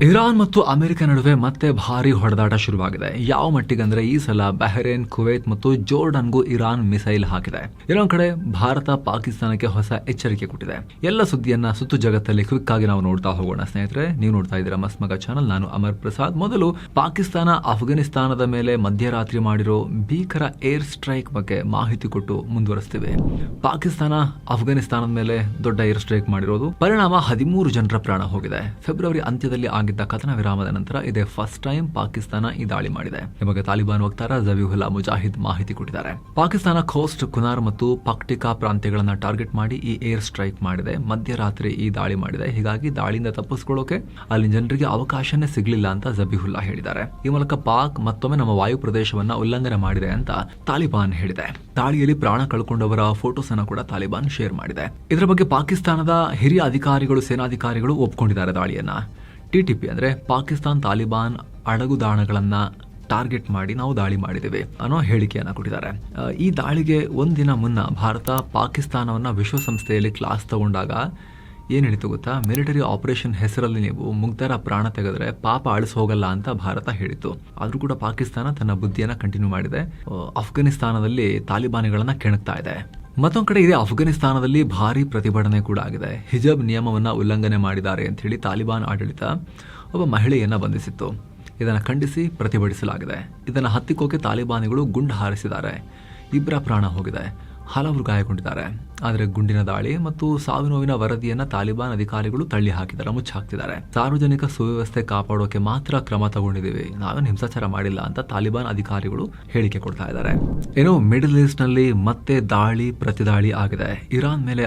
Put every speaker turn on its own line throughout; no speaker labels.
Iran ಮತ್ತು America ನಡುವೆ ಮತ್ತೆ ಭಾರಿ ಹೊಡೆದಾಟ ಶುರುವಾಗಿದೆ. ಯಾವ ಮಟ್ಟಿಗಂದ್ರೆ ಈ ಸಲ ಬಹರೇನ್, ಕುವೈತ್ ಮತ್ತು ಜೋರ್ಡನ್ಗೂ ಇರಾನ್ ಮಿಸೈಲ್ ಹಾಕಿದೆ. ಇನ್ನೊಂದ್ ಕಡೆ ಭಾರತ ಪಾಕಿಸ್ತಾನಕ್ಕೆ ಹೊಸ ಎಚ್ಚರಿಕೆ ಕೊಟ್ಟಿದೆ. ಎಲ್ಲ ಸುದ್ದಿಯನ್ನ ಸುತ್ತು ಜಗತ್ತಲ್ಲಿ ಕ್ವಿಕ್ ಆಗಿ ನಾವು ನೋಡ್ತಾ ಹೋಗೋಣ ಸ್ನೇಹಿತರೆ. ನೀವು ನೋಡ್ತಾ ಇದ್ದೀರಾ ಮಸ್ಮಗ ಚಾನಲ್. ನಾನು ಅಮರ್ ಪ್ರಸಾದ್. ಮೊದಲು ಪಾಕಿಸ್ತಾನ ಅಫ್ಘಾನಿಸ್ತಾನದ ಮೇಲೆ ಮಧ್ಯರಾತ್ರಿ ಮಾಡಿರೋ ಭೀಕರ ಏರ್ ಸ್ಟ್ರೈಕ್ ಬಗ್ಗೆ ಮಾಹಿತಿ ಕೊಟ್ಟು ಮುಂದುವರಿಸ್ತೀವಿ. ಪಾಕಿಸ್ತಾನ ಅಫ್ಘಾನಿಸ್ತಾನದ ಮೇಲೆ ದೊಡ್ಡ ಏರ್ ಸ್ಟ್ರೈಕ್ ಮಾಡಿರೋದು ಪರಿಣಾಮ 13 ಜನರ ಪ್ರಾಣ ಹೋಗಿದೆ. ಫೆಬ್ರವರಿ ಅಂತ್ಯದಲ್ಲಿ ಆಗಿದ್ದ ಕಥನ ವಿರಾಮದ ನಂತರ ಇದೇ ಫಸ್ಟ್ ಟೈಮ್ ಪಾಕಿಸ್ತಾನ ಈ ದಾಳಿ ಮಾಡಿದೆ. ಈ ಬಗ್ಗೆ ತಾಲಿಬಾನ್ ವಕ್ತಾರ ಜಬೀಹುಲ್ಲಾ ಮುಜಾಹಿದ್ ಮಾಹಿತಿ ಕೊಟ್ಟಿದ್ದಾರೆ. ಪಾಕಿಸ್ತಾನ ಖೋಸ್ಟ್, ಕುನಾರ್ ಮತ್ತು ಪಕ್ಟಿಕಾ ಪ್ರಾಂತ್ಯಗಳನ್ನ ಟಾರ್ಗೆಟ್ ಮಾಡಿ ಈ ಏರ್ ಸ್ಟ್ರೈಕ್ ಮಾಡಿದೆ. ಮಧ್ಯರಾತ್ರಿ ಈ ದಾಳಿ ಮಾಡಿದೆ. ಹೀಗಾಗಿ ದಾಳಿಯಿಂದ ತಪ್ಪಿಸಿಕೊಳ್ಳೋಕೆ ಅಲ್ಲಿ ಜನರಿಗೆ ಅವಕಾಶನೇ ಸಿಗಲಿಲ್ಲ ಅಂತ ಜಬೀಹುಲ್ಲಾ ಹೇಳಿದ್ದಾರೆ. ಈ ಮೂಲಕ ಪಾಕ್ ಮತ್ತೊಮ್ಮೆ ನಮ್ಮ ವಾಯು ಪ್ರದೇಶವನ್ನ ಉಲ್ಲಂಘನೆ ಮಾಡಿದೆ ಅಂತ ತಾಲಿಬಾನ್ ಹೇಳಿದೆ. ದಾಳಿಯಲ್ಲಿ ಪ್ರಾಣ ಕಳ್ಕೊಂಡವರ ಫೋಟೋಸ್ ಅನ್ನು ಕೂಡ ತಾಲಿಬಾನ್ ಶೇರ್ ಮಾಡಿದೆ. ಇದರ ಬಗ್ಗೆ ಪಾಕಿಸ್ತಾನದ ಹಿರಿಯ ಅಧಿಕಾರಿಗಳು, ಸೇನಾಧಿಕಾರಿಗಳು ಒಪ್ಕೊಂಡಿದ್ದಾರೆ ದಾಳಿಯನ್ನ. ಟಿಟಿಪಿ ಅಂದ್ರೆ ಪಾಕಿಸ್ತಾನ್ ತಾಲಿಬಾನ್ ಅಡಗುದಾಣಗಳನ್ನ ಟಾರ್ಗೆಟ್ ಮಾಡಿ ನಾವು ದಾಳಿ ಮಾಡಿದ್ದೇವೆ ಅನ್ನೋ ಹೇಳಿಕೆಯನ್ನ ಕೊಟ್ಟಿದ್ದಾರೆ. ಈ ದಾಳಿಗೆ ಒಂದಿನ ಮುನ್ನ ಭಾರತ ಪಾಕಿಸ್ತಾನವನ್ನ ವಿಶ್ವಸಂಸ್ಥೆಯಲ್ಲಿ ಕ್ಲಾಸ್ ತಗೊಂಡಾಗ ಏನ್ ಹೇಳಿತು ಗೊತ್ತಾ? ಮಿಲಿಟರಿ ಆಪರೇಷನ್ ಹೆಸರಲ್ಲಿ ನೀವು ಮುಗ್ಧರ ಪ್ರಾಣ ತೆಗೆದ್ರೆ ಪಾಪ ಅಳಿಸ್ ಹೋಗಲ್ಲ ಅಂತ ಭಾರತ ಹೇಳಿತು. ಆದ್ರೂ ಕೂಡ ಪಾಕಿಸ್ತಾನ ತನ್ನ ಬುದ್ಧಿಯನ್ನ ಕಂಟಿನ್ಯೂ ಮಾಡಿದೆ. ಅಫ್ಘಾನಿಸ್ತಾನದಲ್ಲಿ ತಾಲಿಬಾನಿಗಳನ್ನ ಕೆಣಕ್ತಾ ಇದೆ. ಮತ್ತೊಂದು ಕಡೆ ಇದೆ ಅಫ್ಘಾನಿಸ್ತಾನದಲ್ಲಿ ಭಾರಿ ಪ್ರತಿಭಟನೆ ಕೂಡ ಆಗಿದೆ. ಹಿಜಾಬ್ ನಿಯಮವನ್ನ ಉಲ್ಲಂಘನೆ ಮಾಡಿದ್ದಾರೆ ಅಂತ ಹೇಳಿ ತಾಲಿಬಾನ್ ಆಡಳಿತ ಒಬ್ಬ ಮಹಿಳೆಯನ್ನ ಬಂಧಿಸಿತ್ತು. ಇದನ್ನು ಖಂಡಿಸಿ ಪ್ರತಿಭಟಿಸಲಾಗಿದೆ. ಇದನ್ನು ಹತ್ತಿಕ್ಕೋಕೆ ತಾಲಿಬಾನಿಗಳು ಗುಂಡು ಹಾರಿಸಿದ್ದಾರೆ. 2 ಪ್ರಾಣ ಹೋಗಿದೆ, ಹಲವರು ಗಾಯಗೊಂಡಿದ್ದಾರೆ. ಆದರೆ ಗುಂಡಿನ ದಾಳಿ ಮತ್ತು ಸಾವಿನೋವಿನ ವರದಿಯನ್ನ ತಾಲಿಬಾನ್ ಅಧಿಕಾರಿಗಳು ತಳ್ಳಿ ಹಾಕಿದ್ದಾರೆ, ಮುಚ್ಚಾಕ್ತಿದ್ದಾರೆ. ಸಾರ್ವಜನಿಕ ಸುವ್ಯವಸ್ಥೆ ಕಾಪಾಡೋಕೆ ಮಾತ್ರ ಕ್ರಮ ತಗೊಂಡಿದ್ದೀವಿ, ನಾವೇನು ಹಿಂಸಾಚಾರ ಮಾಡಿಲ್ಲ ಅಂತ ತಾಲಿಬಾನ್ ಅಧಿಕಾರಿಗಳು ಹೇಳಿಕೆ ಕೊಡ್ತಾ ಇದ್ದಾರೆ. ಏನೋ ಮಿಡಲ್ ಈಸ್ಟ್ ನಲ್ಲಿ ಮತ್ತೆ ದಾಳಿ ಪ್ರತಿದಾಳಿ ಆಗಿದೆ. ಇರಾನ್ ಮೇಲೆ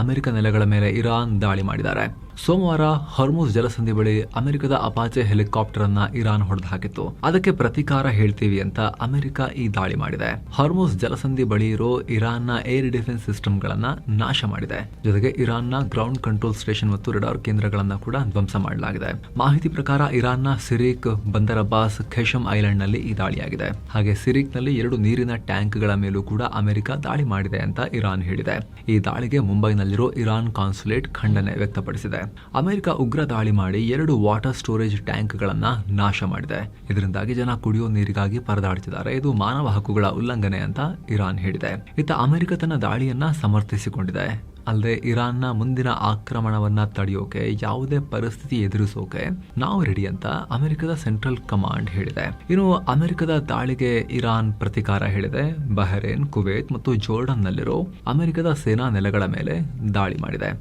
ಅಮೆರಿಕ ನೆಲೆಗಳ ಮೇಲೆ ಇರಾನ್ ದಾಳಿ ಮಾಡಿದ್ದಾರೆ. ಸೋಮವಾರ ಹೊರ್ಮುಜ್ ಜಲಸಂಧಿ ಬಳಿ ಅಮೆರಿಕದ ಅಪಾಚೆ ಹೆಲಿಕಾಪ್ಟರ್ ಅನ್ನ ಇರಾನ್ ಹೊಡೆದು ಹಾಕಿತ್ತು. ಅದಕ್ಕೆ ಪ್ರತೀಕಾರ ಹೇಳ್ತೀವಿ ಅಂತ ಅಮೆರಿಕ ಈ ದಾಳಿ ಮಾಡಿದೆ. ಹೊರ್ಮುಜ್ ಜಲಸಂಧಿ ಬಳಿ ಇರೋ ಇರಾನ್ನ ಏರ್ ಡಿಫೆನ್ಸ್ ಸಿಸ್ಟಮ್ ಗಳನ್ನ ನಾಶ ಮಾಡಿದೆ. ಜೊತೆಗೆ ಇರಾನ್ನ ಗ್ರೌಂಡ್ ಕಂಟ್ರೋಲ್ ಸ್ಟೇಷನ್ ಮತ್ತು ರೆಡಾರ್ ಕೇಂದ್ರಗಳನ್ನ ಕೂಡ ಧ್ವಂಸ ಮಾಡಲಾಗಿದೆ. ಮಾಹಿತಿ ಪ್ರಕಾರ ಇರಾನ್ನ ಸಿರಿಕ್, ಬಂದರ್ ಅಬ್ಬಾಸ್, ಖೇಶಮ್ ಐಲ್ಯಾಂಡ್ ನಲ್ಲಿ ಈ ದಾಳಿಯಾಗಿದೆ. ಹಾಗೆ ಸಿರಿಕ್ ನಲ್ಲಿ 2 ನೀರಿನ ಟ್ಯಾಂಕ್ ಗಳ ಮೇಲೂ ಕೂಡ ಅಮೆರಿಕ ದಾಳಿ ಮಾಡಿದೆ ಅಂತ ಇರಾನ್ ಹೇಳಿದೆ. ಈ ದಾಳಿಗೆ ಮುಂಬೈನಲ್ಲಿರೋ ಇರಾನ್ ಕಾನ್ಸುಲೇಟ್ ಖಂಡನೆ ವ್ಯಕ್ತಪಡಿಸಿದೆ. ಅಮೆರಿಕ ಉಗ್ರ ದಾಳಿ ಮಾಡಿ 2 ವಾಟರ್ ಸ್ಟೋರೇಜ್ ಟ್ಯಾಂಕ್ ಗಳನ್ನ ನಾಶ ಮಾಡಿದೆ. ಇದರಿಂದಾಗಿ ಜನ ಕುಡಿಯೋ ನೀರಿಗಾಗಿ ಪರದಾಡುತ್ತಿದ್ದಾರೆ. ಇದು ಮಾನವ ಹಕ್ಕುಗಳ ಉಲ್ಲಂಘನೆ ಅಂತ ಇರಾನ್ ಹೇಳಿದೆ. ಇತ್ತ ಅಮೆರಿಕ ತನ್ನ ದಾಳಿಯನ್ನ ಸಮರ್ಥಿಸಿಕೊಂಡಿದೆ. ಅಲ್ಲದೆ ಇರಾನ್ನ ಮುಂದಿನ ಆಕ್ರಮಣವನ್ನ ತಡೆಯೋಕೆ, ಯಾವುದೇ ಪರಿಸ್ಥಿತಿ ಎದುರಿಸೋಕೆ ನಾವು ರೆಡಿ ಅಂತ ಅಮೆರಿಕದ ಸೆಂಟ್ರಲ್ ಕಮಾಂಡ್ ಹೇಳಿದೆ. ಇನ್ನು ಅಮೆರಿಕದ ದಾಳಿಗೆ ಇರಾನ್ ಪ್ರತಿಕಾರ ಹೇಳಿದೆ. ಬಹರೇನ್, ಕುವೈತ್ ಮತ್ತು ಜೋರ್ಡನ್ ನಲ್ಲಿರೋ ಅಮೆರಿಕದ ಸೇನಾ ನೆಲೆಗಳ ಮೇಲೆ ದಾಳಿ ಮಾಡಿದೆ.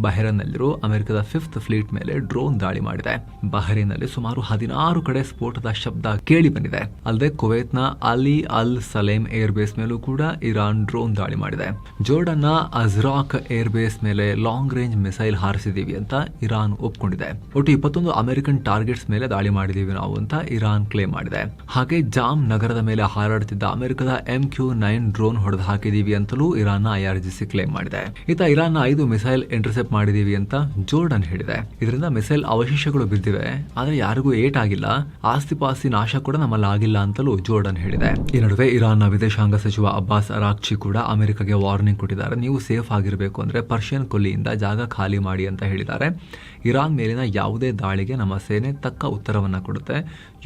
ಬಹರೇನ್ನಲ್ಲಿರೋ ಅಮೆರಿಕದ 5th ಫ್ಲೀಟ್ ಮೇಲೆ ಡ್ರೋನ್ ದಾಳಿ ಮಾಡಿದೆ. ಬಹರೇನ್ನಲ್ಲಿ ಸುಮಾರು 16 ಕಡೆ ಸ್ಫೋಟದ ಶಬ್ದ ಕೇಳಿ ಬಂದಿದೆ. ಅಲ್ಲದೆ ಕುವೈತ್ನ ಅಲಿ ಅಲ್ ಸಲೇಮ್ ಏರ್ ಬೇಸ್ ಮೇಲೂ ಕೂಡ ಇರಾನ್ ಡ್ರೋನ್ ದಾಳಿ ಮಾಡಿದೆ. ಜೋರ್ಡನ್ನ ಅಜ್ರಾಕ್ ಏರ್ ಬೇಸ್ ಮೇಲೆ ಲಾಂಗ್ ರೇಂಜ್ ಮಿಸೈಲ್ ಹಾರಿಸಿದೀವಿ ಅಂತ ಇರಾನ್ ಒಪ್ಕೊಂಡಿದೆ. ಒಟ್ಟು 21 ಅಮೆರಿಕನ್ ಟಾರ್ಗೆಟ್ಸ್ ಮೇಲೆ ದಾಳಿ ಮಾಡಿದೀವಿ ನಾವು ಅಂತ ಇರಾನ್ ಕ್ಲೇಮ್ ಮಾಡಿದೆ. ಹಾಗೆ ಜಾಮ್ ನಗರದ ಮೇಲೆ ಹಾರಾಡುತ್ತಿದ್ದ ಅಮೆರಿಕದ MQ-9 ಡ್ರೋನ್ ಹೊಡೆದು ಹಾಕಿದೀವಿ ಅಂತಲೂ ಇರಾನ್ನ IRGC ಕ್ಲೇಮ್ ಮಾಡಿದೆ. ಇತ್ತ ಇರಾನ್ನ 5 ಮಿಸೈಲ್ ಇಂಟರ್ಸೆಪ್ಟ್ ಮಾಡಿದೀವಿ ಅಂತ ಜೋರ್ಡನ್ ಹೇಳಿದೆ. ಇದರಿಂದ ಮಿಸೈಲ್ ಅವಶೇಷಗಳು ಬಿದ್ದಿವೆ, ಆದ್ರೆ ಯಾರಿಗೂ ಏಟ್ ಆಗಿಲ್ಲ. ಆಸ್ತಿ ಪಾಸ್ತಿ ನಾಶ ಕೂಡ ನಮ್ಮಲ್ಲಿ ಆಗಿಲ್ಲ ಅಂತಲೂ ಜೋರ್ಡನ್ ಹೇಳಿದೆ. ಈ ನಡುವೆ ಇರಾನ್ನ ವಿದೇಶಾಂಗ ಸಚಿವ ಅಬ್ಬಾಸ್ ಅರಾಕ್ಚಿ ಕೂಡ ಅಮೆರಿಕಗೆ ವಾರ್ನಿಂಗ್ ಕೊಟ್ಟಿದ್ದಾರೆ. ನೀವು ಸೇಫ್ ಆಗಿರಬೇಕು ಅಂದ್ರೆ ಪರ್ಷಿಯನ್ ಕೊಲ್ಲಿಯಿಂದ ಜಾಗ ಖಾಲಿ ಮಾಡಿ ಅಂತ ಹೇಳಿದ್ದಾರೆ. ಇರಾನ್ ಮೇಲಿನ ಯಾವುದೇ ದಾಳಿಗೆ ನಮ್ಮ ಸೇನೆ ತಕ್ಕ ಉತ್ತರವನ್ನ ಕೊಡುತ್ತೆ.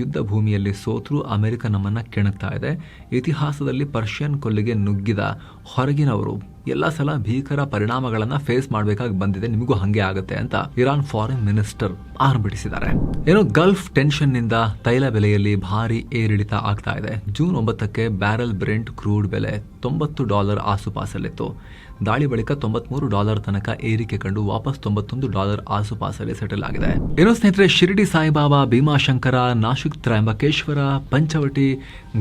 ಯುದ್ಧ ಭೂಮಿಯಲ್ಲಿ ಸೋತ್ರು ಅಮೆರಿಕ ನಮ್ಮನ್ನ ಕೆಣಕ್ತಾ ಇದೆ. ಇತಿಹಾಸದಲ್ಲಿ ಪರ್ಷಿಯನ್ ಕೊಲ್ಲಿಗೆ ನುಗ್ಗಿದ ಹೊರಗಿನವರು ಎಲ್ಲ ಸಲ ಭೀಕರ ಪರಿಣಾಮಗಳನ್ನ ಫೇಸ್ ಮಾಡಬೇಕಾಗಿ ಬಂದಿದೆ, ನಿಮಗೂ ಹಂಗೆ ಆಗುತ್ತೆ ಅಂತ ಇರಾನ್ ಫಾರಿನ್ ಮಿನಿಸ್ಟರ್ ಆರ್ಭಟಿಸಿದ್ದಾರೆ. ಏನೋ ಗಲ್ಫ್ ಟೆನ್ಷನ್ ನಿಂದ ತೈಲ ಬೆಲೆಯಲ್ಲಿ ಭಾರಿ ಏರಿಳಿತ ಆಗ್ತಾ ಇದೆ. ಜೂನ್ 9ಕ್ಕೆ ಬ್ಯಾರೆಲ್ ಬ್ರೆಂಟ್ ಕ್ರೂಡ್ ಬೆಲೆ $90 ಆಸುಪಾಸಲ್ಲಿತ್ತು. ದಾಳಿ ಬಳಿಕ $93 ತನಕ ಏರಿಕೆ ಕಂಡು ವಾಪಸ್ $91 ಆಸುಪಾಸಲ್ಲಿ ಸೆಟಲ್ ಆಗಿದೆ. ಏನೋ ಸ್ನೇಹಿತರೆ, ಶಿರಡಿ ಸಾಯಿಬಾಬಾ, ಭೀಮಾಶಂಕರ, ನಾಶಿಕ್ ತ್ರಯಂಬಕೇಶ್ವರ, ಪಂಚವಟಿ,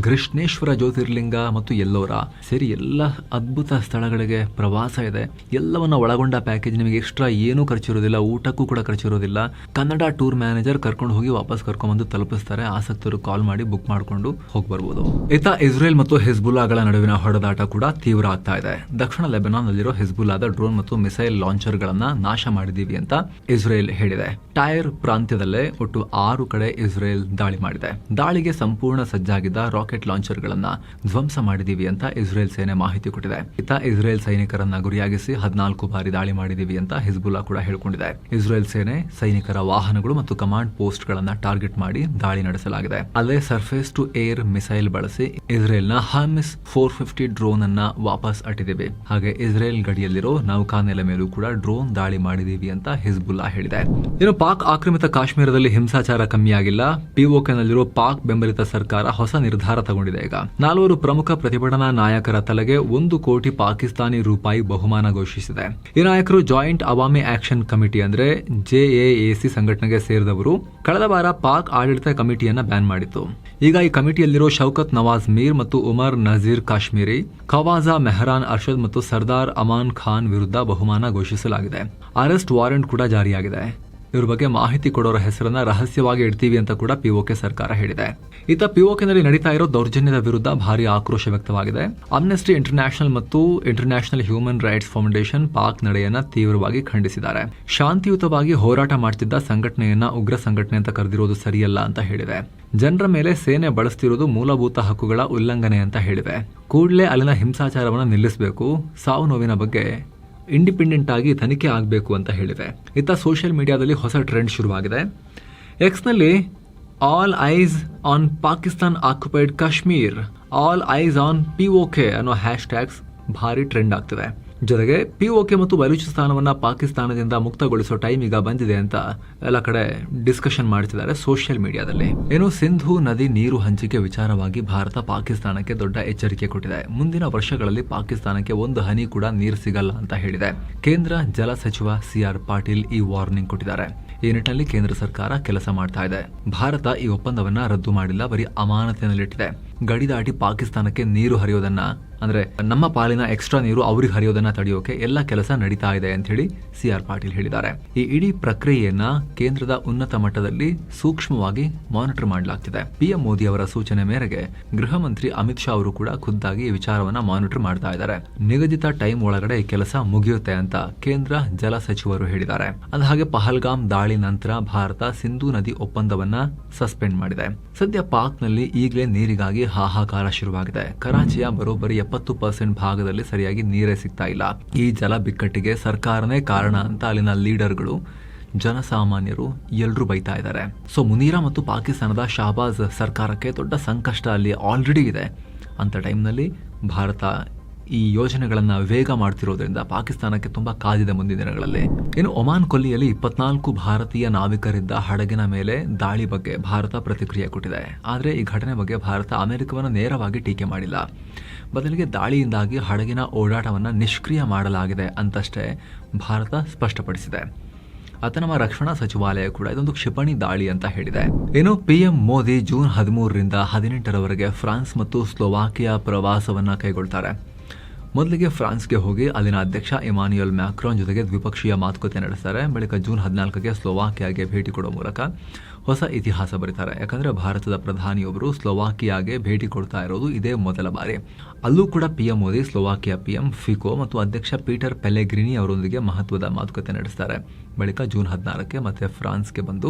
ಕೃಷ್ಣೇಶ್ವರ ಜ್ಯೋತಿರ್ಲಿಂಗ ಮತ್ತು ಎಲ್ಲೋರ ಸೇರಿ ಎಲ್ಲ ಅದ್ಭುತ ಸ್ಥಳಗಳಿಗೆ ಪ್ರವಾಸ ಇದೆ. ಎಲ್ಲವನ್ನ ಒಳಗೊಂಡ ಪ್ಯಾಕೇಜ್. ನಿಮಗೆ ಎಕ್ಸ್ಟ್ರಾ ಏನೂ ಖರ್ಚಿರೋದಿಲ್ಲ, ಊಟಕ್ಕೂ ಕೂಡ ಖರ್ಚಿರೋದಿಲ್ಲ. ಕನ್ನಡ ಟೂರ್ ಮ್ಯಾನೇಜರ್ ಕರ್ಕೊಂಡು ಹೋಗಿ ವಾಪಸ್ ಕರ್ಕೊಂಡ್ಬಂದು ತಲುಪಿಸ್ತಾರೆ. ಆಸಕ್ತರು ಕಾಲ್ ಮಾಡಿ ಬುಕ್ ಮಾಡಿಕೊಂಡು ಹೋಗಿ ಬರ್ಬೋದು. ಇತ್ತ ಇಸ್ರೇಲ್ ಮತ್ತು ಹಿಜ್ಬುಲ್ಲಾಗಳ ನಡುವಿನ ಹೊಡೆದಾಟ ಹೊಡೆದಾಟ ಕೂಡ ತೀವ್ರ ಆಗ್ತಾ ಇದೆ. ದಕ್ಷಿಣ ಲೆಬನಾನ್ನಲ್ಲಿರೋ ಹಿಜ್ಬುಲ್ಲಾದ ಡ್ರೋನ್ ಮತ್ತು ಮಿಸೈಲ್ ಲಾಂಚರ್ ಗಳನ್ನ ನಾಶ ಮಾಡಿದೀವಿ ಅಂತ ಇಸ್ರೇಲ್ ಹೇಳಿದೆ. ಟೈರ್ ಪ್ರಾಂತ್ಯದಲ್ಲೇ ಒಟ್ಟು 6 ಕಡೆ ಇಸ್ರೇಲ್ ದಾಳಿ ಮಾಡಿದೆ. ದಾಳಿಗೆ ಸಂಪೂರ್ಣ ಸಜ್ಜಾಗಿದ್ದ ರಾಕೆಟ್ ಲಾಂಚರ್ ಗಳನ್ನ ಧ್ವಂಸ ಮಾಡಿದೀವಿ ಅಂತ ಇಸ್ರೇಲ್ ಸೇನೆ ಮಾಹಿತಿ ಕೊಟ್ಟಿದೆ. ಇತ್ತ ಇಸ್ರೇಲ್ ಸೈನಿಕರನ್ನ ಗುರಿಯಾಗಿಸಿ 14 ಬಾರಿ ದಾಳಿ ಮಾಡಿದೀವಿ ಅಂತ ಹಿಜ್ಬುಲ್ಲಾ ಕೂಡ ಹೇಳಿಕೊಂಡಿದೆ. ಇಸ್ರೇಲ್ ಸೇನೆ ಸೈನಿಕರ ವಾಹನಗಳು ಮತ್ತು ಕಮಾಂಡ್ ಪೋಸ್ಟ್ ಗಳನ್ನ ಟಾರ್ಗೆಟ್ ಮಾಡಿ ದಾಳಿ ನಡೆಸಲಾಗಿದೆ. ಅಲ್ಲದೆ ಸರ್ಫೇಸ್ ಟು ಏರ್ ಮಿಸೈಲ್ ಬಳಸಿ ಇಸ್ರೇಲ್ನ ಹಾಮಿಸ್ 450 ಡ್ರೋನ್ ಅನ್ನ ವಾಪಸ್ ಅಟ್ಟಿದ್ದೀವಿ. ಹಾಗೆ ಇಸ್ರೇಲ್ ಗಡಿಯಲ್ಲಿರೋ ನೌಕಾನೆಲೆ ಮೇಲೂ ಕೂಡ ಡ್ರೋನ್ ದಾಳಿ ಮಾಡಿದೀವಿ ಅಂತ ಹಿಜ್ಬುಲ್ಲಾ ಹೇಳಿದೆ. ಇನ್ನು ಪಾಕ್ ಆಕ್ರಮಿತ ಕಾಶ್ಮೀರದಲ್ಲಿ ಹಿಂಸಾಚಾರ ಕಮ್ಮಿಯಾಗಿಲ್ಲ. ಪಿಒಕೆನಲ್ಲಿರೋ ಪಾಕ್ ಬೆಂಬಲಿತ ಸರ್ಕಾರ ಹೊಸ ನಿರ್ಧಾರ ತಗೊಂಡಿದೆ. ಈಗ 4 ಪ್ರಮುಖ ಪ್ರತಿಭಟನಾ ನಾಯಕರ ತಲೆಗೆ 1 ಕೋಟಿ ಪಾಕಿಸ್ತಾನಿ ರೂಪಾಯಿ ಬಹುಮಾನ ಘೋಷಿಸಿದೆ. ಈ ನಾಯಕರು ಜಾಯಿಂಟ್ ಅವಾಮಿ ಆಕ್ಷನ್ ಕಮಿಟಿ ಅಂದ್ರೆ JAAC ಸಂಘಟನೆಗೆ ಸೇರಿದವರು. ಕಳೆದ ವಾರ ಪಾಕ್ ಆಡಳಿತ ಕಮಿಟಿಯನ್ನ ಬ್ಯಾನ್ ಮಾಡಿತ್ತು. ಈಗ ಈ ಕಮಿಟಿಯಲ್ಲಿರೋ ಶೌಕತ್ ನವಾಜ್ ಮೀರ್ ಮತ್ತು ಉಮರ್ ನಜೀರ್ ಕಾಶ್ಮೀರಿ, ಖವಾಜಾ ಮೆಹರಾನ್ ಅರ್ಷದ್ ಮತ್ತು ಸರ್ದಾರ್ ಅಮಾನ್ ಖಾನ್ ವಿರುದ್ಧ ಬಹುಮಾನ ಘೋಷಿಸಲಾಗಿದೆ. ಅರೆಸ್ಟ್ ವಾರೆಂಟ್ ಕೂಡ ಜಾರಿಯಾಗಿದೆ. ಇವ್ರ ಬಗ್ಗೆ ಮಾಹಿತಿ ಕೊಡೋರ ಹೆಸರನ್ನ ರಹಸ್ಯವಾಗಿ ಇಡ್ತೀವಿ ಅಂತ ಕೂಡ ಪಿಒಕೆ ಸರ್ಕಾರ ಹೇಳಿದೆ. ಇತ್ತ ಪಿಒಕೆನಲ್ಲಿ ನಡೀತಾ ಇರೋ ದೌರ್ಜನ್ಯದ ವಿರುದ್ಧ ಭಾರಿ ಆಕ್ರೋಶ ವ್ಯಕ್ತವಾಗಿದೆ. ಅಮ್ನೆಸ್ಟಿ ಇಂಟರ್ನ್ಯಾಷನಲ್ ಮತ್ತು International Human Rights Foundation Pak ನಡೆಯನ್ನ ತೀವ್ರವಾಗಿ ಖಂಡಿಸಿದ್ದಾರೆ. ಶಾಂತಿಯುತವಾಗಿ ಹೋರಾಟ ಮಾಡ್ತಿದ್ದ ಸಂಘಟನೆಯನ್ನ ಉಗ್ರ ಸಂಘಟನೆ ಅಂತ ಕರೆದಿರೋದು ಸರಿಯಲ್ಲ ಅಂತ ಹೇಳಿದೆ. ಜನರ ಮೇಲೆ ಸೇನೆ ಬಳಸ್ತಿರೋದು ಮೂಲಭೂತ ಹಕ್ಕುಗಳ ಉಲ್ಲಂಘನೆ ಅಂತ ಹೇಳಿದೆ. ಕೂಡಲೇ ಅಲ್ಲಿನ ಹಿಂಸಾಚಾರವನ್ನು ನಿಲ್ಲಿಸಬೇಕು. ಸಾವು ನೋವಿನ ಬಗ್ಗೆ ಇಂಡಿಪೆಂಡೆಂಟ್ ಆಗಿ ತನಿಖೆ ಆಗಬೇಕು ಅಂತ ಹೇಳಿದೆ. ಇತ್ತ ಸೋಷಿಯಲ್ ಮೀಡಿಯಾದಲ್ಲಿ ಹೊಸ ಟ್ರೆಂಡ್ ಶುರುವಾಗಿದೆ. ಎಕ್ಸ್ನಲ್ಲಿ all eyes on Pakistan occupied Kashmir, all eyes on PoK ಅನ್ನೋ ಹ್ಯಾಶ್ ಟ್ಯಾಗ್ಸ್ ಭಾರಿ ಟ್ರೆಂಡ್ ಆಗ್ತಿದೆ. ಜೊತೆಗೆ ಪಿಒಕೆ ಮತ್ತು ಬಲೂಚಿಸ್ತಾನವನ್ನ ಪಾಕಿಸ್ತಾನದಿಂದ ಮುಕ್ತಗೊಳಿಸೋ ಟೈಮ್ ಈಗ ಬಂದಿದೆ ಅಂತ ಎಲ್ಲ ಕಡೆ ಡಿಸ್ಕಷನ್ ಮಾಡ್ತಿದ್ದಾರೆ ಸೋಷಿಯಲ್ ಮೀಡಿಯಾದಲ್ಲಿ. ಏನು ಸಿಂಧೂ ನದಿ ನೀರು ಹಂಚಿಕೆ ವಿಚಾರವಾಗಿ ಭಾರತ ಪಾಕಿಸ್ತಾನಕ್ಕೆ ದೊಡ್ಡ ಎಚ್ಚರಿಕೆ ಕೊಟ್ಟಿದೆ. ಮುಂದಿನ ವರ್ಷಗಳಲ್ಲಿ ಪಾಕಿಸ್ತಾನಕ್ಕೆ 1 ಹನಿ ಕೂಡ ನೀರು ಸಿಗಲ್ಲ ಅಂತ ಹೇಳಿದೆ. ಕೇಂದ್ರ ಜಲ ಸಚಿವ CR ಪಾಟೀಲ್ ಈ ವಾರ್ನಿಂಗ್ ಕೊಟ್ಟಿದ್ದಾರೆ. ಈ ನಿಟ್ಟಿನಲ್ಲಿ ಕೇಂದ್ರ ಸರ್ಕಾರ ಕೆಲಸ ಮಾಡ್ತಾ ಇದೆ. ಭಾರತ ಈ ಒಪ್ಪಂದವನ್ನ ರದ್ದು ಮಾಡಿಲ್ಲ, ಬರೀ ಅಮಾನತಿನಲ್ಲಿಟ್ಟಿದೆ. ಗಡಿ ದಾಟಿ ಪಾಕಿಸ್ತಾನಕ್ಕೆ ನೀರು ಹರಿಯೋದನ್ನ, ಅಂದ್ರೆ ನಮ್ಮ ಪಾಲಿನ ಎಕ್ಸ್ಟ್ರಾ ನೀರು ಅವ್ರಿಗೆ ಹರಿಯೋದನ್ನ ತಡೆಯೋಕೆ ಎಲ್ಲ ಕೆಲಸ ನಡೀತಾ ಇದೆ ಅಂತ ಹೇಳಿ CR ಪಾಟೀಲ್ ಹೇಳಿದ್ದಾರೆ. ಈ ಇಡೀ ಪ್ರಕ್ರಿಯೆಯನ್ನ ಕೇಂದ್ರದ ಉನ್ನತ ಮಟ್ಟದಲ್ಲಿ ಸೂಕ್ಷ್ಮವಾಗಿ ಮಾನಿಟರ್ ಮಾಡಲಾಗ್ತಿದೆ. PM ಮೋದಿ ಅವರ ಸೂಚನೆ ಮೇರೆಗೆ ಗೃಹ ಮಂತ್ರಿ ಅಮಿತ್ ಶಾ ಅವರು ಕೂಡ ಖುದ್ದಾಗಿ ಈ ವಿಚಾರವನ್ನ ಮಾನಿಟರ್ ಮಾಡ್ತಾ ಇದ್ದಾರೆ. ನಿಗದಿತ ಟೈಮ್ ಒಳಗಡೆ ಈ ಕೆಲಸ ಮುಗಿಯುತ್ತೆ ಅಂತ ಕೇಂದ್ರ ಜಲ ಸಚಿವರು ಹೇಳಿದ್ದಾರೆ. ಅಂದಹಾಗೆ ಪಹಲ್ಗಾಮ್ ದಾಳಿ ನಂತರ ಭಾರತ ಸಿಂಧೂ ನದಿ ಒಪ್ಪಂದವನ್ನ ಸಸ್ಪೆಂಡ್ ಮಾಡಿದೆ. ಸದ್ಯ ಪಾಕ್ನಲ್ಲಿ ಈಗಲೇ ನೀರಿಗಾಗಿ ಹಾಹಾಕಾರ ಶುರುವಾಗಿದೆ. ಕರಾಚಿಯ ಬರೋಬ್ಬರಿ 70% ಭಾಗದಲ್ಲಿ ಸರಿಯಾಗಿ ನೀರೇ ಸಿಗ್ತಾ ಇಲ್ಲ. ಈ ಜಲ ಬಿಕ್ಕಟ್ಟಿಗೆ ಸರ್ಕಾರನೇ ಕಾರಣ ಅಂತ ಅಲ್ಲಿನ ಲೀಡರ್ಗಳು, ಜನಸಾಮಾನ್ಯರು ಎಲ್ಲರೂ ಬೈತಾ ಇದ್ದಾರೆ. ಸೊ ಮುನೀರಾ ಮತ್ತು ಪಾಕಿಸ್ತಾನದ ಶಹಬಾಜ್ ಸರ್ಕಾರಕ್ಕೆ ದೊಡ್ಡ ಸಂಕಷ್ಟ ಅಲ್ಲಿ ಆಲ್ರೆಡಿ ಇದೆ. ಅಂತ ಟೈಮ್ನಲ್ಲಿ ಭಾರತ ಈ ಯೋಜನೆಗಳನ್ನ ವೇಗ ಮಾಡ್ತಿರೋದ್ರಿಂದ ಪಾಕಿಸ್ತಾನಕ್ಕೆ ತುಂಬಾ ಕಾದಿದೆ ಮುಂದಿನ ದಿನಗಳಲ್ಲಿ. ಇನ್ನು ಒಮಾನ್ ಕೊಲ್ಲಿಯಲ್ಲಿ 24 ಭಾರತೀಯ ನಾವಿಕರಿದ್ದ ಹಡಗಿನ ಮೇಲೆ ದಾಳಿ ಬಗ್ಗೆ ಭಾರತ ಪ್ರತಿಕ್ರಿಯೆ ಕೊಟ್ಟಿದೆ. ಆದರೆ ಈ ಘಟನೆ ಬಗ್ಗೆ ಭಾರತ ಅಮೆರಿಕವನ್ನು ನೇರವಾಗಿ ಟೀಕೆ ಮಾಡಿಲ್ಲ. ಬದಲಿಗೆ ದಾಳಿಯಿಂದಾಗಿ ಹಡಗಿನ ಓಡಾಟವನ್ನು ನಿಷ್ಕ್ರಿಯ ಮಾಡಲಾಗಿದೆ ಅಂತಷ್ಟೇ ಭಾರತ ಸ್ಪಷ್ಟಪಡಿಸಿದೆ. ನಮ್ಮ ರಕ್ಷಣಾ ಸಚಿವಾಲಯ ಕೂಡ ಇದೊಂದು ಕ್ಷಿಪಣಿ ದಾಳಿ ಅಂತ ಹೇಳಿದೆ. ಇನ್ನು PM ಮೋದಿ ಜೂನ್ 13ರಿಂದ 18ರವರೆಗೆ ಫ್ರಾನ್ಸ್ ಮತ್ತು ಸ್ಲೋವಾಕಿಯಾ ಪ್ರವಾಸವನ್ನ ಕೈಗೊಳ್ತಾರೆ. ಮೊದಲಿಗೆ ಫ್ರಾನ್ಸ್ಗೆ ಹೋಗಿ ಅಲ್ಲಿನ ಅಧ್ಯಕ್ಷ ಇಮಾನ್ಯುಯಲ್ ಮ್ಯಾಕ್ರಾನ್ ಜೊತೆಗೆ ದ್ವಿಪಕ್ಷೀಯ ಮಾತುಕತೆ ನಡೆಸ್ತಾರೆ. ಬಳಿಕ ಜೂನ್ 14ಗೆ ಸ್ಲೋವಾಕಿಯಾಗೆ ಭೇಟಿ ಕೊಡೋ ಮೂಲಕ ಹೊಸ ಇತಿಹಾಸ ಬರೀತಾರೆ. ಯಾಕಂದ್ರೆ ಭಾರತದ ಪ್ರಧಾನಿಯೊಬ್ಬರು ಸ್ಲೋವಾಕಿಯಾಗೆ ಭೇಟಿ ಕೊಡ್ತಾ ಇರೋದು ಇದೇ ಮೊದಲ ಬಾರಿ. ಅಲ್ಲೂ ಕೂಡ PM ಮೋದಿ ಸ್ಲೋವಾಕಿಯಾ PM ಫಿಕೋ ಮತ್ತು ಅಧ್ಯಕ್ಷ ಪೀಟರ್ ಪೆಲೆಗ್ರಿನಿ ಅವರೊಂದಿಗೆ ಮಹತ್ವದ ಮಾತುಕತೆ ನಡೆಸ್ತಾರೆ. ಬಳಿಕ ಜೂನ್ 16ಕ್ಕೆ ಮತ್ತೆ ಫ್ರಾನ್ಸ್ಗೆ ಬಂದು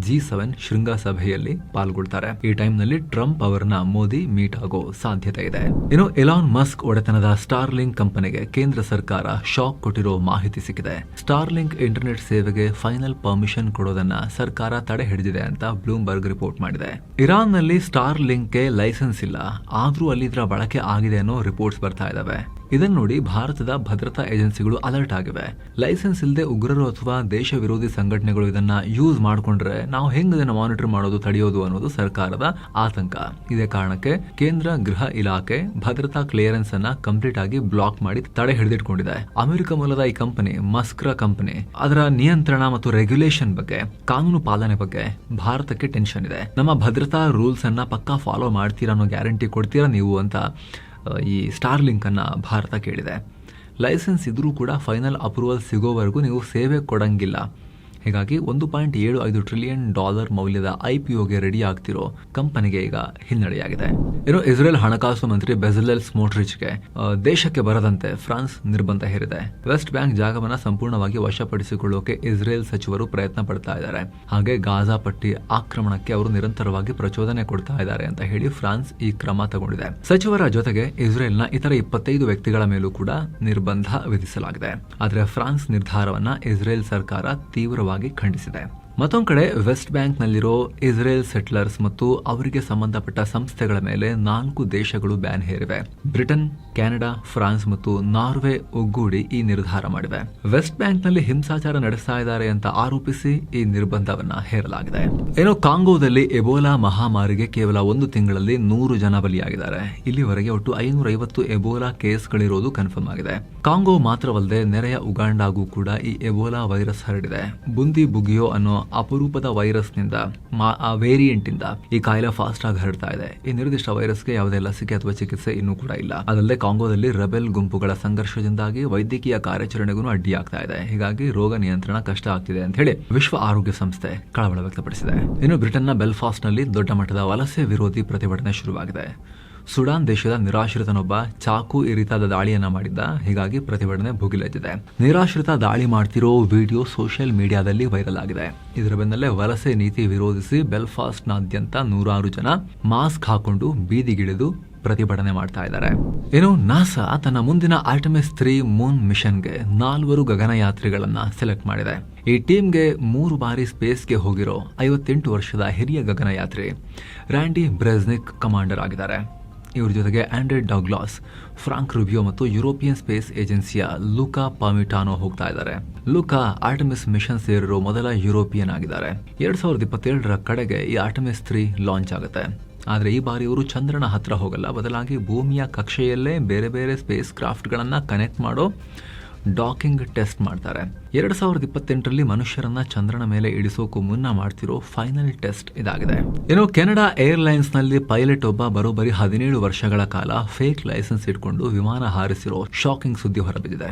G7 ಶೃಂಗಸಭೆಯಲ್ಲಿ ಪಾಲ್ಗೊಳ್ತಾರೆ. ಈ ಟೈಮ್ನಲ್ಲಿ ಟ್ರಂಪ್ ಅವರನ್ನ ಮೋದಿ ಮೀಟ್ ಆಗೋ ಸಾಧ್ಯತೆ ಇದೆ. ಇನ್ನು ಎಲಾನ್ ಮಸ್ಕ್ ಒಡೆತನದ ಸ್ಟಾರ್ಲಿಂಕ್ ಕಂಪನಿಗೆ ಕೇಂದ್ರ ಸರ್ಕಾರ ಶಾಕ್ ಕೊಟ್ಟಿರೋ ಮಾಹಿತಿ ಸಿಕ್ಕಿದೆ. ಸ್ಟಾರ್ಲಿಂಕ್ ಇಂಟರ್ನೆಟ್ ಸೇವೆಗೆ ಫೈನಲ್ ಪರ್ಮಿಷನ್ ಕೊಡೋದನ್ನ ಸರ್ಕಾರ ತಡೆ ಹಿಡಿದಿದೆ ಅಂತ ಬ್ಲೂಮ್ಬರ್ಗ್ ರಿಪೋರ್ಟ್ ಮಾಡಿದೆ. ಇರಾನ್ನಲ್ಲಿ ಸ್ಟಾರ್ಲಿಂಕ್ಗೆ ಲೈಸೆನ್ಸ್ ಇಲ್ಲ, ಆದ್ರೂ ಅಲ್ಲಿ ಇದರ ಬಳಕೆ ಆಗಿದೆ ಅನ್ನೋ ರಿಪೋರ್ಟ್ಸ್ ಬರ್ತಾ ಇದಾವೆ. ಇದನ್ನ ನೋಡಿ ಭಾರತದ ಭದ್ರತಾ ಏಜೆನ್ಸಿಗಳು ಅಲರ್ಟ್ ಆಗಿವೆ. ಲೈಸೆನ್ಸ್ ಇಲ್ಲದೆ ಉಗ್ರರು ಅಥವಾ ದೇಶ ವಿರೋಧಿ ಸಂಘಟನೆಗಳು ಇದನ್ನ ಯೂಸ್ ಮಾಡ್ಕೊಂಡ್ರೆ ನಾವು ಹೆಂಗ್ ಇದನ್ನ ಮಾನಿಟರ್ ಮಾಡೋದು, ತಡೆಯೋದು ಅನ್ನೋದು ಸರ್ಕಾರದ ಆತಂಕ. ಇದೇ ಕಾರಣಕ್ಕೆ ಕೇಂದ್ರ ಗೃಹ ಇಲಾಖೆ ಭದ್ರತಾ ಕ್ಲಿಯರೆನ್ಸ್ ಅನ್ನ ಕಂಪ್ಲೀಟ್ ಆಗಿ ಬ್ಲಾಕ್ ಮಾಡಿ ತಡೆ ಹಿಡಿದಿಟ್ಕೊಂಡಿದೆ. ಅಮೆರಿಕ ಮೂಲದ ಈ ಕಂಪನಿ ಮಸ್ಕ್ರಾ ಕಂಪನಿ ಅದರ ನಿಯಂತ್ರಣ ಮತ್ತು ರೆಗ್ಯುಲೇಷನ್ ಬಗ್ಗೆ, ಕಾನೂನು ಪಾಲನೆ ಬಗ್ಗೆ ಭಾರತಕ್ಕೆ ಟೆನ್ಷನ್ ಇದೆ. ನಮ್ಮ ಭದ್ರತಾ ರೂಲ್ಸ್ ಅನ್ನ ಪಕ್ಕಾ ಫಾಲೋ ಮಾಡ್ತೀರಾ ಅನ್ನೋ ಗ್ಯಾರಂಟಿ ಕೊಡ್ತೀರಾ ನೀವು ಅಂತ ಈ ಸ್ಟಾರ್ಲಿಂಕ್ ಅನ್ನ ಭಾರತ ಕೇಳಿದೆ. ಲೈಸೆನ್ಸ್ ಇದ್ರೂ ಕೂಡ ಫೈನಲ್ ಅಪ್ರೂವಲ್ ಸಿಗೋವರೆಗೂ ನೀವು ಸೇವೆ ಕೊಡಂಗಿಲ್ಲ. ಹೀಗಾಗಿ $1.75 ಟ್ರಿಲಿಯನ್ ಮೌಲ್ಯದ IPOಗೆ ರೆಡಿ ಆಗ್ತಿರೋ ಕಂಪನಿಗೆ ಈಗ ಹಿನ್ನಡೆಯಾಗಿದೆ. ಇನ್ನು ಇಸ್ರೇಲ್ ಹಣಕಾಸು ಮಂತ್ರಿ ಬೆಜಲೆಲ್ ಸ್ಮೋಟ್ರಿಚ್ಗೆ ದೇಶಕ್ಕೆ ಬರದಂತೆ ಫ್ರಾನ್ಸ್ ನಿರ್ಬಂಧ ಹೇರಿದೆ. ವೆಸ್ಟ್ ಬ್ಯಾಂಕ್ ಜಾಗವನ್ನ ಸಂಪೂರ್ಣವಾಗಿ ವಶಪಡಿಸಿಕೊಳ್ಳೋಕೆ ಇಸ್ರೇಲ್ ಸಚಿವರು ಪ್ರಯತ್ನ ಪಡ್ತಾ ಇದ್ದಾರೆ. ಹಾಗೆ ಗಾಜಾ ಪಟ್ಟಿ ಆಕ್ರಮಣಕ್ಕೆ ಅವರು ನಿರಂತರವಾಗಿ ಪ್ರಚೋದನೆ ಕೊಡ್ತಾ ಇದ್ದಾರೆ ಅಂತ ಹೇಳಿ ಫ್ರಾನ್ಸ್ ಈ ಕ್ರಮ ತಗೊಂಡಿದೆ. ಸಚಿವರ ಜೊತೆಗೆ ಇಸ್ರೇಲ್ನ ಇತರ 25 ವ್ಯಕ್ತಿಗಳ ಮೇಲೂ ಕೂಡ ನಿರ್ಬಂಧ ವಿಧಿಸಲಾಗಿದೆ. ಆದರೆ ಫ್ರಾನ್ಸ್ ನಿರ್ಧಾರವನ್ನ ಇಸ್ರೇಲ್ ಸರ್ಕಾರ ತೀವ್ರವಾಗಿ ಖಂಡಿಸಿದೆ. ಮತ್ತೊಂದು ಕಡೆ ವೆಸ್ಟ್ ಬ್ಯಾಂಕ್ ನಲ್ಲಿರೋ ಇಸ್ರೇಲ್ ಸೆಟ್ಲರ್ಸ್ ಮತ್ತು ಅವರಿಗೆ ಸಂಬಂಧಪಟ್ಟ ಸಂಸ್ಥೆಗಳ ಮೇಲೆ 4 ದೇಶಗಳು ಬ್ಯಾನ್ ಹೇರಿವೆ. ಬ್ರಿಟನ್, ಕೆನಡಾ, ಫ್ರಾನ್ಸ್ ಮತ್ತು ನಾರ್ವೆ ಒಗ್ಗೂಡಿ ಈ ನಿರ್ಧಾರ ಮಾಡಿವೆ. ವೆಸ್ಟ್ ಬ್ಯಾಂಕ್ ನಲ್ಲಿ ಹಿಂಸಾಚಾರ ನಡೆಸ್ತಾ ಇದ್ದಾರೆ ಅಂತ ಆರೋಪಿಸಿ ಈ ನಿರ್ಬಂಧವನ್ನ ಹೇರಲಾಗಿದೆ. ಏನೋ ಕಾಂಗೋದಲ್ಲಿ ಎಬೋಲಾ ಮಹಾಮಾರಿಗೆ ಕೇವಲ 1 ತಿಂಗಳಲ್ಲಿ 100 ಜನ ಬಲಿಯಾಗಿದ್ದಾರೆ. ಇಲ್ಲಿವರೆಗೆ ಒಟ್ಟು 550 ಎಬೋಲಾ ಕೇಸ್ಗಳಿರೋದು ಕನ್ಫರ್ಮ್ ಆಗಿದೆ. ಕಾಂಗೋ ಮಾತ್ರವಲ್ಲದೆ ನೆರೆಯ ಉಗಾಂಡಾಗೂ ಕೂಡ ಈ ಎಬೋಲಾ ವೈರಸ್ ಹರಡಿದೆ. ಬುಂದಿ ಬುಗಿಯೋ ಅನ್ನೋ ಅಪರೂಪದ ವೈರಸ್ ನಿಂದ ವೇರಿಯಂಟ್ ಇಂದ ಈ ಕಾಯಿಲೆ ಫಾಸ್ಟ್ ಆಗಿ ಹರಡ್ತಾ ಇದೆ. ಈ ನಿರ್ದಿಷ್ಟ ವೈರಸ್ಗೆ ಯಾವುದೇ ಲಸಿಕೆ ಅಥವಾ ಚಿಕಿತ್ಸೆ ಇನ್ನೂ ಕೂಡ ಇಲ್ಲ. ಅದಲ್ಲದೆ ಕಾಂಗೋದಲ್ಲಿ ರೆಬೆಲ್ ಗುಂಪುಗಳ ಸಂಘರ್ಷದಿಂದಾಗಿ ವೈದ್ಯಕೀಯ ಕಾರ್ಯಾಚರಣೆಗೂ ಅಡ್ಡಿಯಾಗ್ತಾ ಇದೆ. ಹೀಗಾಗಿ ರೋಗ ನಿಯಂತ್ರಣ ಕಷ್ಟ ಆಗ್ತಿದೆ ಅಂತ ಹೇಳಿ ವಿಶ್ವ ಆರೋಗ್ಯ ಸಂಸ್ಥೆ ಕಳವಳ ವ್ಯಕ್ತಪಡಿಸಿದೆ. ಇನ್ನು ಬ್ರಿಟನ್ನ ಬೆಲ್ಫಾಸ್ಟ್ ನಲ್ಲಿ ದೊಡ್ಡ ಮಟ್ಟದ ವಲಸೆ ವಿರೋಧಿ ಪ್ರತಿಭಟನೆ ಶುರುವಾಗಿದೆ. ಸುಡಾನ್ ದೇಶದ ನಿರಾಶ್ರಿತನೊಬ್ಬ ಚಾಕು ಇರಿತಾದ ದಾಳಿಯನ್ನ ಮಾಡಿದ್ದ. ಹೀಗಾಗಿ ಪ್ರತಿಭಟನೆ ಭುಗಿಲೆದ್ದಿದೆ. ನಿರಾಶ್ರಿತ ದಾಳಿ ಮಾಡ್ತಿರೋ ವಿಡಿಯೋ ಸೋಷಿಯಲ್ ಮೀಡಿಯಾದಲ್ಲಿ ವೈರಲ್ ಆಗಿದೆ. ಇದರ ಬೆನ್ನಲ್ಲೇ ವಲಸೆ ನೀತಿ ವಿರೋಧಿಸಿ ಬೆಲ್ಫಾಸ್ಟ್ನಾದ್ಯಂತ 100 ಜನ ಮಾಸ್ಕ್ ಹಾಕೊಂಡು ಬೀದಿಗಿಳಿದು ಪ್ರತಿಭಟನೆ ಮಾಡ್ತಾ ಇದ್ದಾರೆ. ಏನು ನಾಸಾ ತನ್ನ ಮುಂದಿನ ಆರ್ಟೆಮಿಸ್ 3 ಮೂನ್ ಮಿಷನ್ಗೆ 4 ಗಗನಯಾತ್ರಿಗಳನ್ನ ಸೆಲೆಕ್ಟ್ ಮಾಡಿದೆ. ಈ ಟೀಮ್ಗೆ 3 ಬಾರಿ ಸ್ಪೇಸ್ಗೆ ಹೋಗಿರೋ 58 ವರ್ಷದ ಹಿರಿಯ ಗಗನಯಾತ್ರಿ ರ್ಯಾಂಡಿ ಬ್ರೆಜ್ನಿಕ್ ಕಮಾಂಡರ್ ಆಗಿದ್ದಾರೆ. ಇವ್ರ ಜೊತೆಗೆ ಆಂಡ್ರೆ ಡಗ್ಲಾಸ್, ಫ್ರಾಂಕ್ ರುಬಿಯೋ ಮತ್ತು ಯುರೋಪಿಯನ್ ಸ್ಪೇಸ್ ಏಜೆನ್ಸಿಯ ಲೂಕಾ ಪಾಮಿಟಾನೋ ಹೋಗ್ತಾ ಇದ್ದಾರೆ. ಲೂಕಾ ಆರ್ಟೆಮಿಸ್ ಮಿಷನ್ ಸೇರಿರೋ ಮೊದಲ ಯುರೋಪಿಯನ್ ಆಗಿದ್ದಾರೆ. 2027 ಕಡೆಗೆ ಈ ಆರ್ಟೆಮಿಸ್ 3 ಲಾಂಚ್ ಆಗುತ್ತೆ. ಆದರೆ ಈ ಬಾರಿ ಇವರು ಚಂದ್ರನ ಹತ್ರ ಹೋಗಲ್ಲ, ಬದಲಾಗಿ ಭೂಮಿಯ ಕಕ್ಷೆಯಲ್ಲೇ ಬೇರೆ ಬೇರೆ ಸ್ಪೇಸ್ ಕ್ರಾಫ್ಟ್ಗಳನ್ನ ಕನೆಕ್ಟ್ ಮಾಡೋ ಡಾಕಿಂಗ್ ಟೆಸ್ಟ್ ಮಾಡ್ತಾರೆ. 2028ರಲ್ಲಿ ಮನುಷ್ಯರನ್ನ ಚಂದ್ರನ ಮೇಲೆ ಇಳಿಸೋಕು ಮುನ್ನ ಮಾಡ್ತಿರೋ ಫೈನಲ್ ಟೆಸ್ಟ್ ಇದಾಗಿದೆ. ಇನ್ನು ಕೆನಡಾ ಏರ್ಲೈನ್ಸ್ ನಲ್ಲಿ ಪೈಲಟ್ ಒಬ್ಬ ಬರೋಬ್ಬರಿ 17 ವರ್ಷಗಳ ಕಾಲ ಫೇಕ್ ಲೈಸೆನ್ಸ್ ಇಟ್ಕೊಂಡು ವಿಮಾನ ಹಾರಿಸಿರೋ ಶಾಕಿಂಗ್ ಸುದ್ದಿ ಹೊರಬಿದ್ದಿದೆ.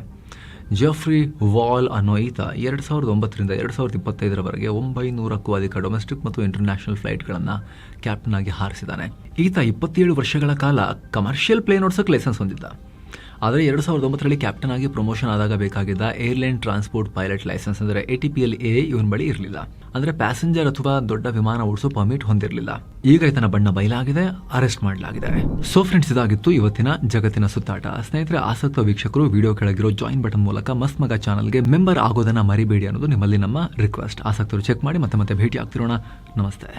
ಜೆಫ್ರಿ ವಾಲ್ ಅನ್ನೋ ಈತ 2009ರಿಂದ 2025ರವರೆಗೆ 900ಕ್ಕೂ ಅಧಿಕ ಡೊಮೆಸ್ಟಿಕ್ ಮತ್ತು ಇಂಟರ್ನ್ಯಾಷನಲ್ ಫ್ಲೈಟ್ಗಳನ್ನ ಕ್ಯಾಪ್ಟನ್ ಆಗಿ ಹಾರಿಸಿದ್ದಾನೆ. ಈತ 27 ವರ್ಷಗಳ ಕಾಲ ಕಮರ್ಷಿಯಲ್ ಪ್ಲೇನ್ ಓಡಿಸೋಕೆ ಲೈಸೆನ್ಸ್ ಹೊಂದಿದ್ದ. ಆದರೆ 2009ರಲ್ಲಿ ಕ್ಯಾಪ್ಟನ್ ಆಗಿ ಪ್ರಮೋಷನ್ ಆದಾಗ ಬೇಕಾಗಿದ್ದ ಏರ್ಲೈನ್ ಟ್ರಾನ್ಸ್ಪೋರ್ಟ್ ಪೈಲಟ್ ಲೈಸೆನ್ಸ್ ಅಂದರೆ ATPL-A ಇವನ್ ಬಳಿ ಇರಲಿಲ್ಲ. ಅಂದರೆ ಪ್ಯಾಸೆಂಜರ್ ಅಥವಾ ದೊಡ್ಡ ವಿಮಾನ ಓಡಿಸೋ ಪರ್ಮಿಟ್ ಹೊಂದಿರಲಿಲ್ಲ. ಈಗ ಈತನ ಬಣ್ಣ ಬಯಲಾಗಿದೆ, ಅರೆಸ್ಟ್ ಮಾಡಲಾಗಿದೆ. ಸೊ ಫ್ರೆಂಡ್ಸ್, ಇದಾಗಿತ್ತು ಇವತ್ತಿನ ಜಗತ್ತಿನ ಸುತ್ತಾಟ. ಸ್ನೇಹಿತರೆ, ಆಸಕ್ತ ವೀಕ್ಷಕರು ವಿಡಿಯೋ ಕೆಳಗಿರೋ ಜಾಯಿನ್ ಬಟನ್ ಮೂಲಕ ಮಸ್ತ್ ಮಗ ಚಾನಲ್ಗೆ ಮೆಂಬರ್ ಆಗೋದನ್ನ ಮರಿಬೇಡಿ ಅನ್ನೋದು ನಿಮ್ಮಲ್ಲಿ ನಮ್ಮ ರಿಕ್ವೆಸ್ಟ್. ಆಸಕ್ತರು ಚೆಕ್ ಮಾಡಿ ಮತ್ತೆ ಭೇಟಿ ಆಗ್ತಿರೋಣ. ನಮಸ್ತೆ.